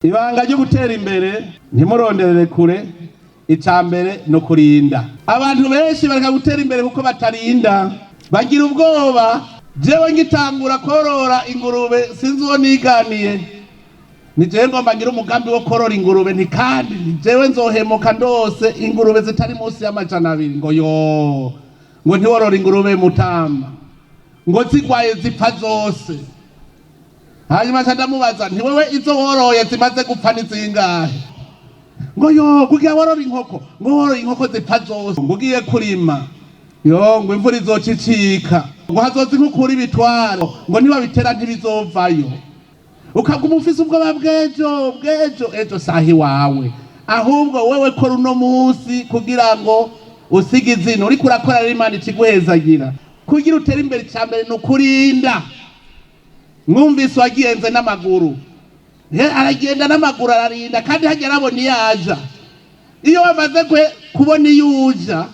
Ibanga ryo gutera imbere ntimuronderere kure, icambere no kurinda. Abantu benshi bareka gutera imbere kuko batarinda, bagira ubwoba. Jewe ngitangura korora ingurube sinzi uwo niganiye, ni jewe ngomba ngira umugambi wo korora ingurube, nti kandi jewe nzohemuka ndose ingurube zitari munsi y'amajana 2. Ngo yo, ngo ntiworora ingurube Mutama, ngo zigwaye zipfa zose. Hanyuma ndamubaza nti wewe izo woroye zimaze gupfa ni zingahe? Ngo yo, kugira worora inkoko, ngo worora inkoko zipfa zose. Ngo ugiye kurima, yo ngo imvura izocicika, ngo hazoza inkukura ibitwaro, ngo niba bitera ntibizovayo. Ukaguma ufise ubwoba bw'ejo, ejo sahi wawe. Ahubwo wewe kora uno munsi kugira ngo usige izina uriko urakora rero Imana ikiguhezagira. Kugira utere imbere icambere no kurinda. Mwumvise wagiyenze n'amaguru, aragenda n'amaguru ararinda, kandi hagera abona iyaja. Iyo wamaze kubona iyuja,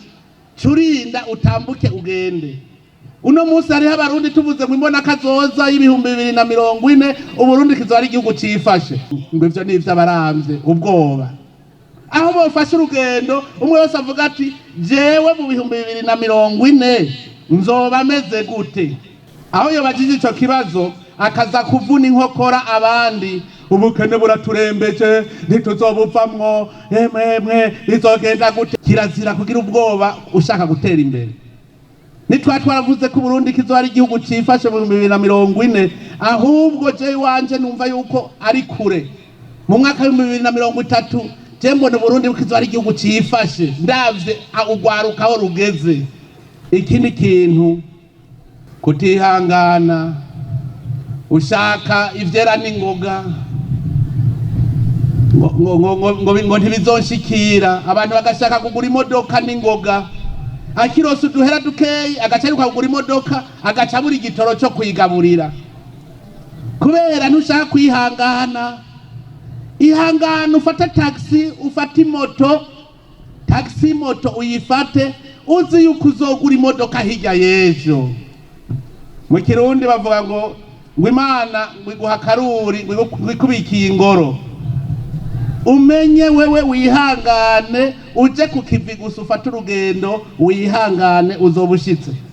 curinda utambuke ugende. Uno munsi hariho abarundi tuvuze ngo imbona kazoza y'ibihumbi 2040 Uburundi kizoba ari igihugu cifashe. Ngo ivyo nivyo abaramvye ubwoba. Aho bofashe urugendo, umwe wese avuga ati jewe mu bihumbi 2040 nzoba meze gute? Aho yobajije ico kibazo akaza kuvuna inkokora abandi, ubukene buraturembeje ntituzobuvamwo, emwe bizogenda gute? Kirazira kugira ubwoba ushaka gutera imbere. Twaravuze ko Burundi kizoba ari igihugu cifashe mu 2040, ahubwo je wanje numva yuko ari kure. Mu mwaka wa 2030 je mbona Burundi kizoba ari igihugu cifashe, ndavye ugwaruka aho rugeze. Ikindi kintu kutihangana, ushaka ivyera n'ingoga, ngo ntibizonshikira. Abantu bagashaka kugura imodoka n'ingoga, akirose uduhera dukeyi agacaruka kugura imodoka, agaca buri igitoro cyo kuyigaburira. Kubera ntushaka kwihangana. Ihangana, ufata taxi, ufata imoto, taxi moto uyifate, uzi yuko uzogura imodoka hirya y'ejo. Mu Kirundi bavuga ngo Imana iguha karuri wikubikiye ingoro. Umenye wewe wihangane, uje ku kivi gusa ufata urugendo, wihangane uzobushitse.